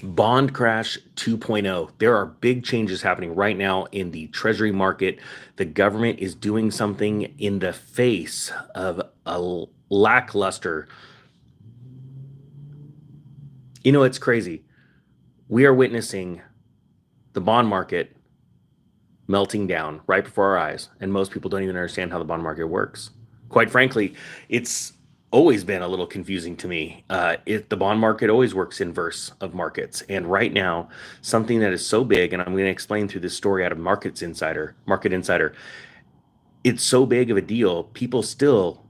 Bond crash 2.0. There are big changes happening right now in the treasury market. The government is doing something in the face of a lackluster. You know, it's crazy. We are witnessing the bond market melting down right before our eyes, and most people don't even understand how the bond market works. Quite frankly, it's always been a little confusing to me. The bond market always works inverse of markets, and right now, something that is so big, and I'm going to explain through this story out of Market Insider. It's so big of a deal. People still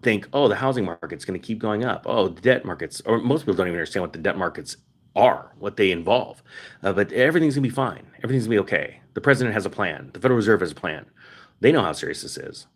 think, oh, the housing market's going to keep going up. Oh, the debt markets, or most people don't even understand what the debt markets are, what they involve. But everything's going to be fine. Everything's going to be okay. The president has a plan. The Federal Reserve has a plan. They know how serious this is.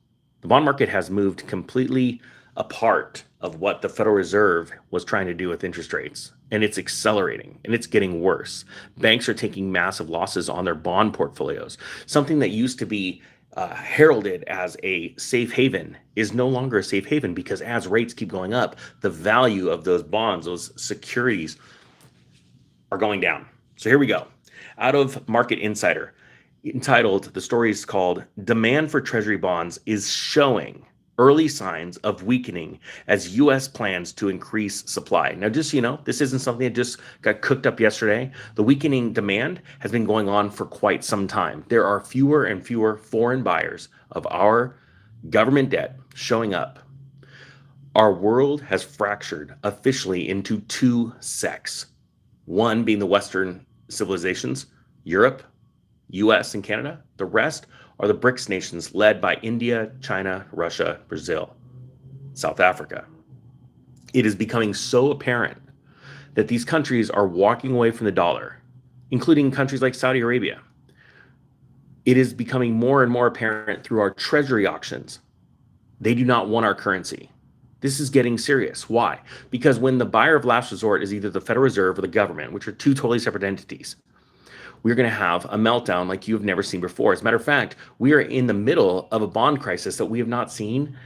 The bond market has moved completely apart of what the Federal Reserve was trying to do with interest rates. And it's accelerating and it's getting worse. Banks are taking massive losses on their bond portfolios. Something that used to be heralded as a safe haven is no longer a safe haven, because as rates keep going up, the value of those bonds, those securities, are going down. So here we go. Out of Market Insider, entitled, the story is called "Demand for Treasury Bonds is Showing Early Signs of Weakening as U.S. Plans to Increase Supply." Now, just so you know, this isn't something that just got cooked up yesterday. The weakening demand has been going on for quite some time. There are fewer and fewer foreign buyers of our government debt showing up. Our world has fractured officially into two sects. One being the Western civilizations, Europe, US, and Canada. The rest are the BRICS nations led by India, China, Russia, Brazil, South Africa. It is becoming so apparent that these countries are walking away from the dollar, including countries like Saudi Arabia. It is becoming more and more apparent through our treasury auctions. They do not want our currency. This is getting serious. Why? Because when the buyer of last resort is either the Federal Reserve or the government, which are two totally separate entities, we're going to have a meltdown like you've never seen before. As a matter of fact, we are in the middle of a bond crisis that we have not seen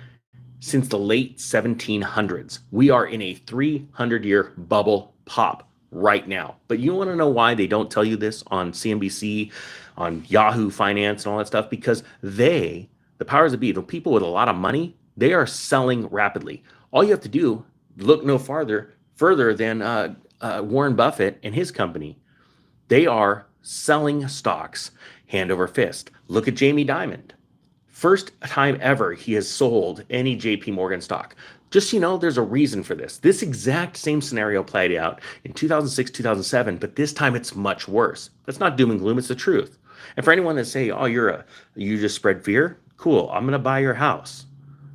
since the late 1700s. We are in a 300-year bubble pop right now. But you want to know why they don't tell you this on CNBC, on Yahoo Finance, and all that stuff? Because the powers that be, the people with a lot of money, they are selling rapidly. All you have to do, look no further than Warren Buffett and his company. They are selling stocks hand over fist. Look at Jamie Dimon. First time ever he has sold any JP Morgan stock. Just so you know, there's a reason for this. This exact same scenario played out in 2006, 2007, but this time it's much worse. That's not doom and gloom, it's the truth. And for anyone that say, oh, you just spread fear, cool, I'm gonna buy your house.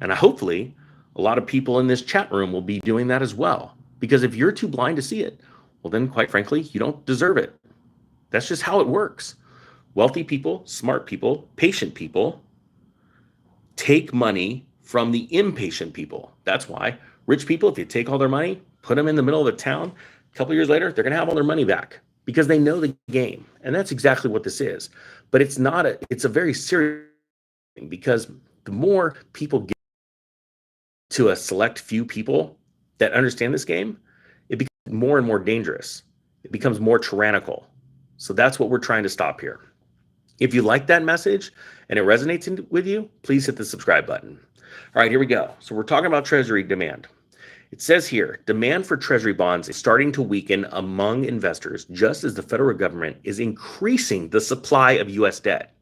And hopefully a lot of people in this chat room will be doing that as well. Because if you're too blind to see it, well then, quite frankly, you don't deserve it. That's just how it works. Wealthy people, smart people, patient people take money from the impatient people. That's why rich people, if you take all their money, put them in the middle of a town, a couple years later, they're going to have all their money back because they know the game. And that's exactly what this is. But it's a very serious thing, because the more people get to a select few people that understand this game, it becomes more and more dangerous. It becomes more tyrannical. So that's what we're trying to stop here. If you like that message and it resonates with you, please hit the subscribe button. All right, here we go. So we're talking about treasury demand. It says here, demand for treasury bonds is starting to weaken among investors just as the federal government is increasing the supply of U.S. debt.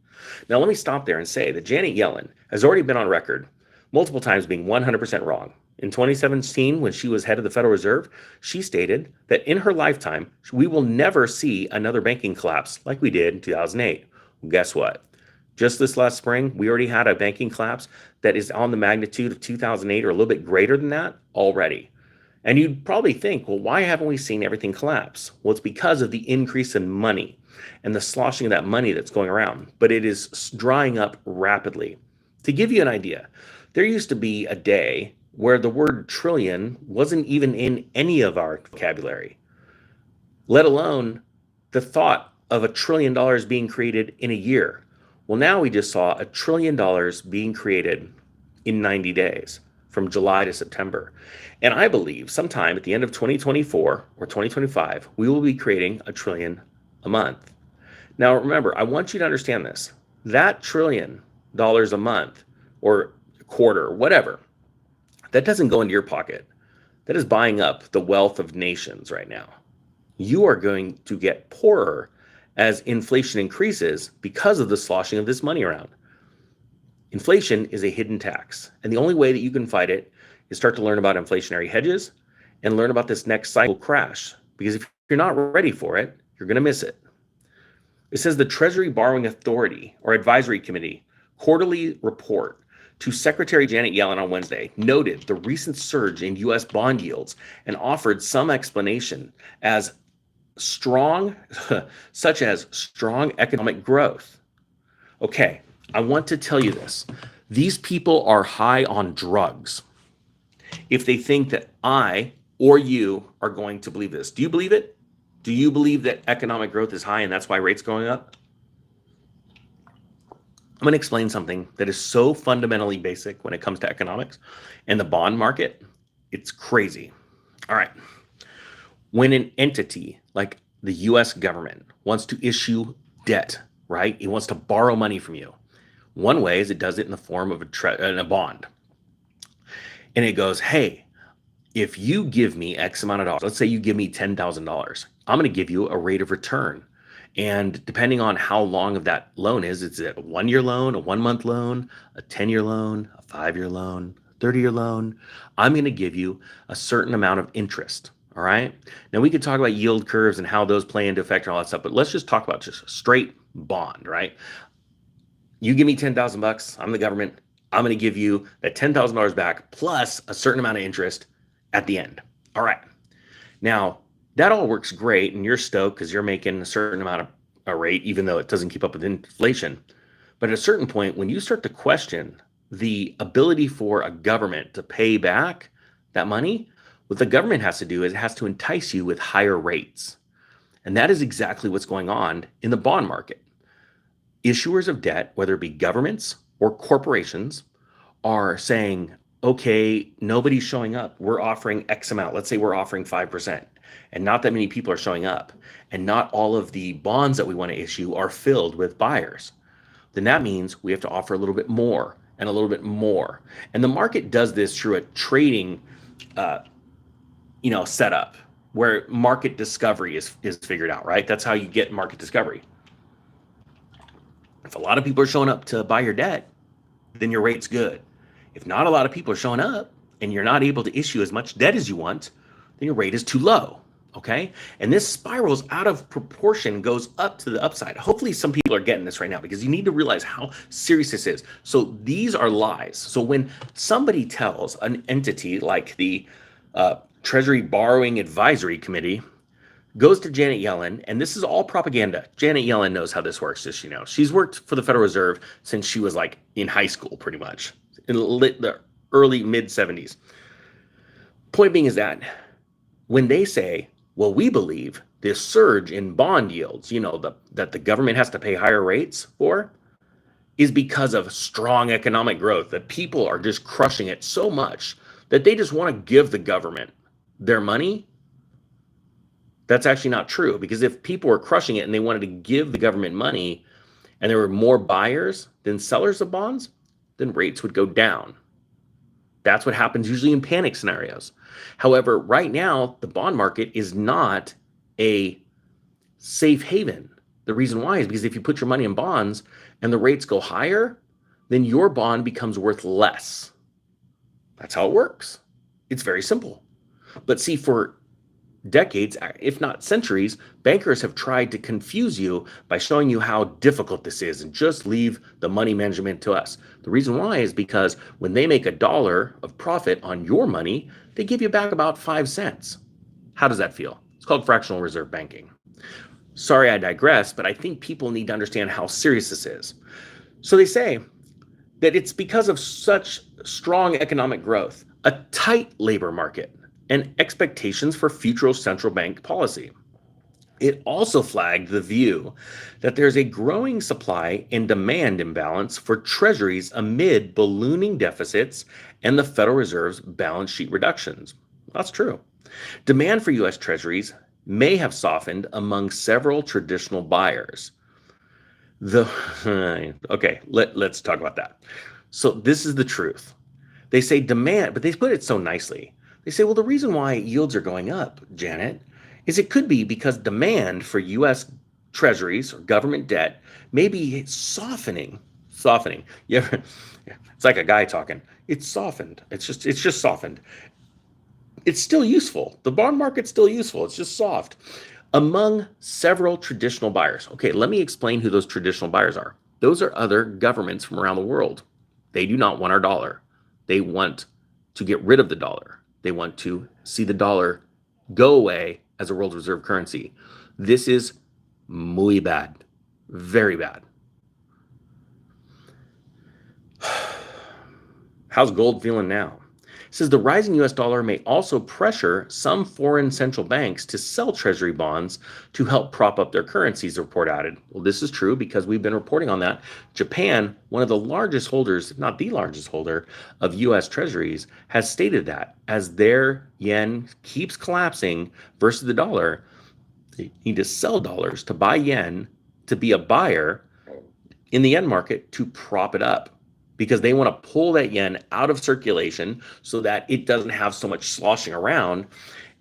Now, let me stop there and say that Janet Yellen has already been on record multiple times being 100% wrong. In 2017, when she was head of the Federal Reserve, she stated that in her lifetime, we will never see another banking collapse like we did in 2008. Well, guess what? Just this last spring, we already had a banking collapse that is on the magnitude of 2008 or a little bit greater than that already. And you'd probably think, well, why haven't we seen everything collapse? Well, it's because of the increase in money and the sloshing of that money that's going around. But it is drying up rapidly. To give you an idea, there used to be a day where the word trillion wasn't even in any of our vocabulary, let alone the thought of $1 trillion being created in a year. Well, now we just saw $1 trillion being created in 90 days. from July to September. And I believe sometime at the end of 2024 or 2025, we will be creating $1 trillion a month. Now, remember, I want you to understand this. That $1 trillion a month or quarter, whatever, that doesn't go into your pocket. That is buying up the wealth of nations right now. You are going to get poorer as inflation increases because of the sloshing of this money around. Inflation is a hidden tax, and the only way that you can fight it is start to learn about inflationary hedges and learn about this next cycle crash, because if you're not ready for it, you're going to miss it. It says the Treasury Borrowing Authority or Advisory Committee quarterly report to Secretary Janet Yellen on Wednesday noted the recent surge in U.S. bond yields and offered some explanation as strong, such as strong economic growth. Okay, I want to tell you this. These people are high on drugs if they think that I or you are going to believe this. Do you believe it? Do you believe that economic growth is high and that's why rates going up? I'm going to explain something that is so fundamentally basic when it comes to economics and the bond market. It's crazy. All right. When an entity like the US government wants to issue debt, right? It wants to borrow money from you. One way is it does it in the form of a bond. And it goes, hey, if you give me X amount of dollars, let's say you give me $10,000, I'm going to give you a rate of return. And depending on how long of that loan is, it's a 1-year loan, a 1-month loan, a 10-year loan, a 5-year loan, a 30-year loan. I'm going to give you a certain amount of interest. All right. Now we could talk about yield curves and how those play into effect and all that stuff, but let's just talk about just a straight bond, right? You give me $10,000, I'm the government. I'm going to give you that $10,000 back plus a certain amount of interest at the end. All right. Now, that all works great, and you're stoked because you're making a certain amount of a rate, even though it doesn't keep up with inflation. But at a certain point, when you start to question the ability for a government to pay back that money, what the government has to do is it has to entice you with higher rates. And that is exactly what's going on in the bond market. Issuers of debt, whether it be governments or corporations, are saying, okay, nobody's showing up. We're offering X amount. Let's say we're offering 5%. And not that many people are showing up. And not all of the bonds that we want to issue are filled with buyers. Then that means we have to offer a little bit more and a little bit more. And the market does this through a trading setup where market discovery is figured out, right? That's how you get market discovery. If a lot of people are showing up to buy your debt, then your rate's good. If not a lot of people are showing up and you're not able to issue as much debt as you want, then your rate is too low. Okay. And this spirals out of proportion, goes up to the upside. Hopefully some people are getting this right now, because you need to realize how serious this is. So these are lies. So when somebody tells an entity like the Treasury Borrowing Advisory Committee goes to Janet Yellen, and this is all propaganda. Janet Yellen knows how this works, just, she's worked for the Federal Reserve since she was like in high school, pretty much in the early mid 70s. Point being is that when they say, well, we believe this surge in bond yields, that the government has to pay higher rates for, is because of strong economic growth, that people are just crushing it so much that they just want to give the government their money. That's actually not true, because if people were crushing it and they wanted to give the government money and there were more buyers than sellers of bonds, then rates would go down. That's what happens usually in panic scenarios. However, right now, the bond market is not a safe haven. The reason why is because if you put your money in bonds and the rates go higher, then your bond becomes worth less. That's how it works. It's very simple. But see, for decades, if not centuries, bankers have tried to confuse you by showing you how difficult this is and just leave the money management to us. The reason why is because when they make $1 of profit on your money, they give you back about 5 cents. How does that feel? It's called fractional reserve banking. Sorry, I digress, but I think people need to understand how serious this is. So they say that it's because of such strong economic growth, a tight labor market, and expectations for future central bank policy. It also flagged the view that there's a growing supply and demand imbalance for treasuries amid ballooning deficits and the Federal Reserve's balance sheet reductions. That's true. Demand for U.S. treasuries may have softened among several traditional buyers. Okay, let's talk about that. So this is the truth. They say demand, but they put it so nicely. They say, well, the reason why yields are going up, Janet, is it could be because demand for U.S. treasuries or government debt may be softening. Yeah, it's like a guy talking. It's softened. It's just softened. It's still useful. The bond market's still useful. It's just soft. Among several traditional buyers. Okay, let me explain who those traditional buyers are. Those are other governments from around the world. They do not want our dollar. They want to get rid of the dollar. They want to see the dollar go away as a world reserve currency. This is muy bad, very bad. How's gold feeling now? It says the rising US dollar may also pressure some foreign central banks to sell treasury bonds to help prop up their currencies, the report added. Well, this is true because we've been reporting on that. Japan, one of the largest holders, if not the largest holder of US treasuries, has stated that as their yen keeps collapsing versus the dollar, they need to sell dollars to buy yen to be a buyer in the yen market to prop it up, because they want to pull that yen out of circulation so that it doesn't have so much sloshing around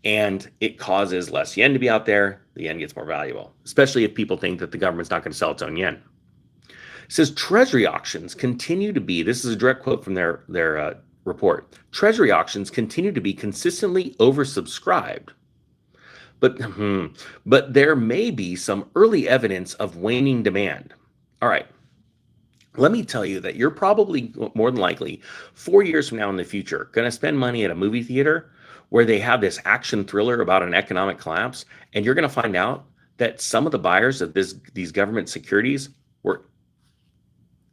and it causes less yen to be out there. The yen gets more valuable, especially if people think that the government's not going to sell its own yen. It says treasury auctions continue to be, this is a direct quote from their report, treasury auctions continue to be consistently oversubscribed. But there may be some early evidence of waning demand. All right. Let me tell you that you're probably more than likely 4 years from now in the future going to spend money at a movie theater where they have this action thriller about an economic collapse, and you're going to find out that some of the buyers of these government securities were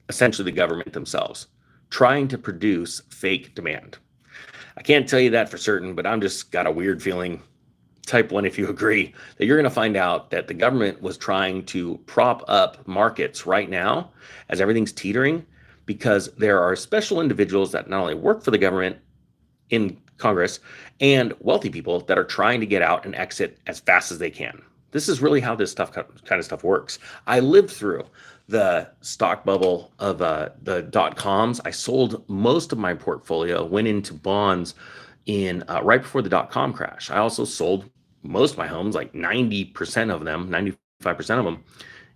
essentially the government themselves trying to produce fake demand. I can't tell you that for certain, but I'm just got a weird feeling. Type 1 if you agree, that you're going to find out that the government was trying to prop up markets right now as everything's teetering, because there are special individuals that not only work for the government in Congress and wealthy people that are trying to get out and exit as fast as they can. This is really how this kind of stuff works. I lived through the stock bubble of the .coms. I sold most of my portfolio, went into bonds in right before the .com crash. I also sold most of my homes, like 90% of them, 95% of them,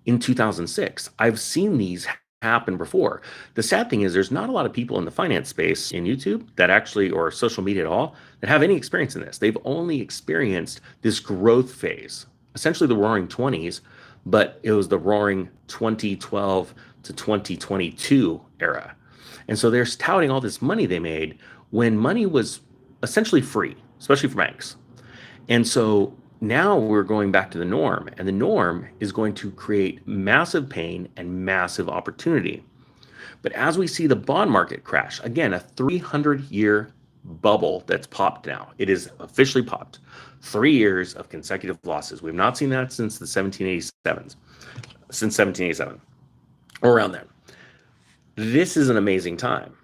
in 2006. I've seen these happen before. The sad thing is there's not a lot of people in the finance space in YouTube that actually, or social media at all, that have any experience in this. They've only experienced this growth phase, essentially the roaring 20s, but it was the roaring 2012 to 2022 era. And so they're touting all this money they made when money was essentially free, especially for banks. And so now we're going back to the norm, and the norm is going to create massive pain and massive opportunity. But as we see the bond market crash, again, a 300-year bubble that's popped now. It is officially popped. 3 years of consecutive losses. We've not seen that since the 1787, or around then. This is an amazing time.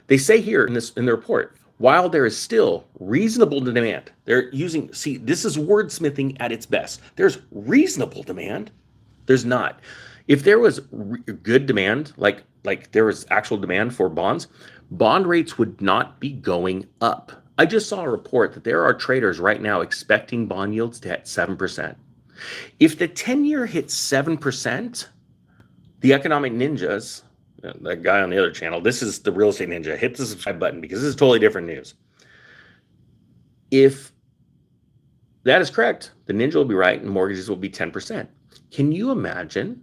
They say here in the report, while there is still reasonable demand, they're using, see, this is wordsmithing at its best. There's reasonable demand. There's not. If there was good demand, like there was actual demand for bonds, bond rates would not be going up. I just saw a report that there are traders right now expecting bond yields to hit 7%. If the 10-year hits 7%, the economic ninjas, that guy on the other channel, this is the real estate ninja, hit the subscribe button because this is totally different news. If that is correct, the ninja will be right and mortgages will be 10%. Can you imagine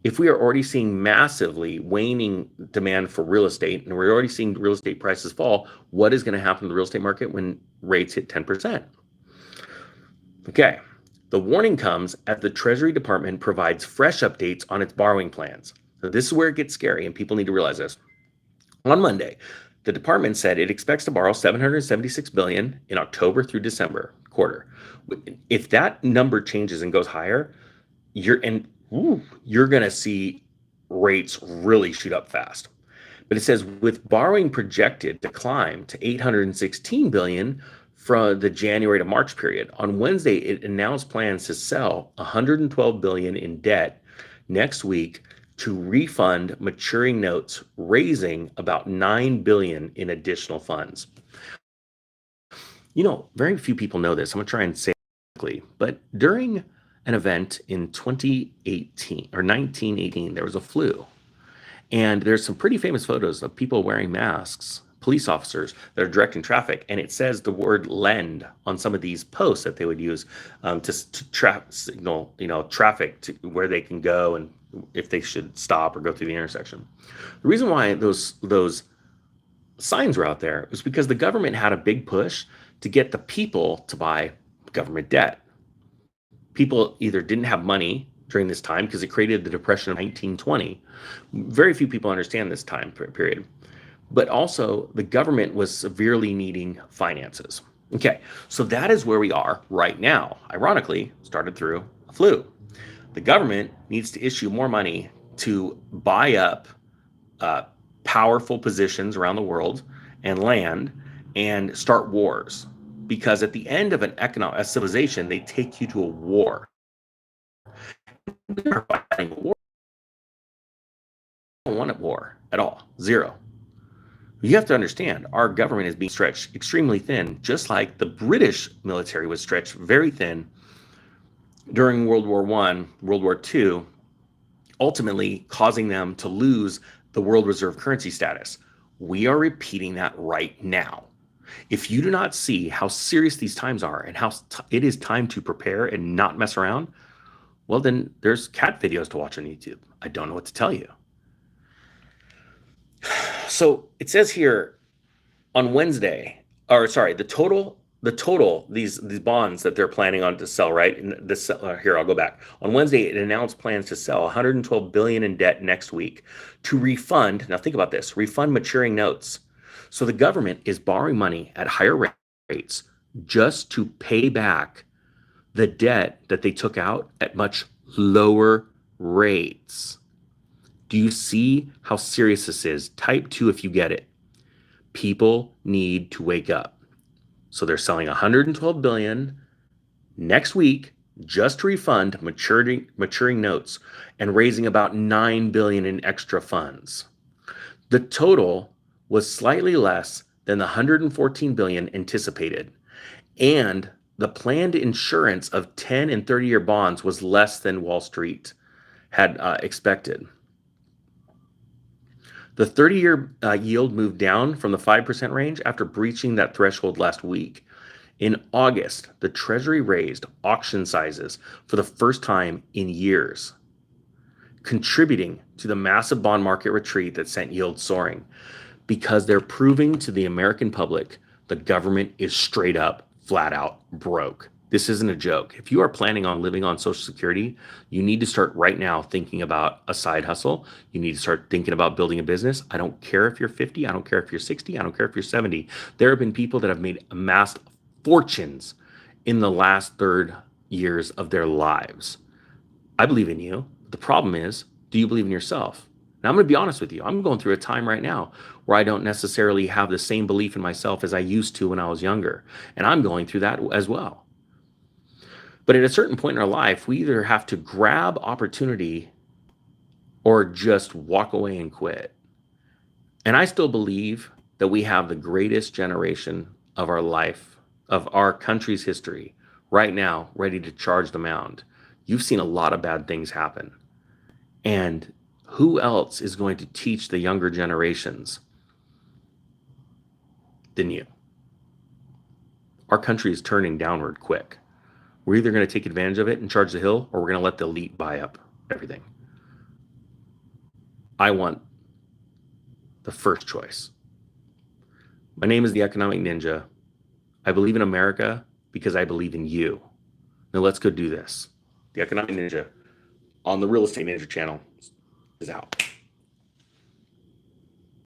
if we are already seeing massively waning demand for real estate and we're already seeing real estate prices fall, what is going to happen to the real estate market when rates hit 10%? Okay, the warning comes as the Treasury Department provides fresh updates on its borrowing plans. So this is where it gets scary, and people need to realize this. On Monday, the department said it expects to borrow $776 billion in October through December. quarter. If that number changes and goes higher, you're going to see rates really shoot up fast. But it says with borrowing projected to climb to 816 billion from the January to March period. On Wednesday, it announced plans to sell 112 billion in debt next week to refund maturing notes, raising about 9 billion in additional funds. You know, very few people know this. I'm going to try and say it quickly, but during an event in 2018 or 1918, there was a flu. And there's some pretty famous photos of people wearing masks, police officers that are directing traffic, and it says the word "lend" on some of these posts that they would use to signal, traffic to where they can go and if they should stop or go through the intersection. The reason why those signs were out there was because the government had a big push to get the people to buy government debt. People either didn't have money during this time because it created the Depression of 1920. Very few people understand this time period. But also, the government was severely needing finances. Okay, so that is where we are right now. Ironically, started through a flu. The government needs to issue more money to buy up powerful positions around the world and land and start wars. Because at the end of a civilization, they take you to a war. We are fighting a war. I don't want a war at all. Zero. You have to understand, our government is being stretched extremely thin, just like the British military was stretched very thin during World War I, World War II, ultimately causing them to lose the world reserve currency status. We are repeating that right now. If you do not see how serious these times are and how it is time to prepare and not mess around, well, then there's cat videos to watch on YouTube. I don't know what to tell you. So it says here on Wednesday, the total, these bonds that they're planning on to sell, right? And this here, I'll go back. On Wednesday, it announced plans to sell 112 billion in debt next week to refund. Now think about this: refund maturing notes. So the government is borrowing money at higher rates just to pay back the debt that they took out at much lower rates. Do you see how serious this is? Type 2 if you get it. People need to wake up. So they're selling 112 billion next week just to refund maturing notes and raising about 9 billion in extra funds. The total was slightly less than the 114 billion anticipated, and the planned insurance of 10 and 30-year bonds was less than Wall Street had expected. The 30-year yield moved down from the 5% range after breaching that threshold last week. In August, the Treasury raised auction sizes for the first time in years, contributing to the massive bond market retreat that sent yields soaring, because they're proving to the American public the government is straight up, flat out broke. This isn't a joke. If you are planning on living on Social Security, you need to start right now thinking about a side hustle. You need to start thinking about building a business. I don't care if you're 50. I don't care if you're 60. I don't care if you're 70. There have been people that have amassed fortunes in the last third years of their lives. I believe in you. The problem is, do you believe in yourself? Now, I'm going to be honest with you. I'm going through a time right now where I don't necessarily have the same belief in myself as I used to when I was younger. And I'm going through that as well. But at a certain point in our life, we either have to grab opportunity or just walk away and quit. And I still believe that we have the greatest generation of our life, of our country's history, right now, ready to charge the mound. You've seen a lot of bad things happen. And who else is going to teach the younger generations than you? Our country is turning downward quick. We're either going to take advantage of it and charge the hill, or we're going to let the elite buy up everything. I want the first choice. My name is the Economic Ninja. I believe in America because I believe in you. Now let's go do this. The Economic Ninja on the Real Estate Ninja channel is out.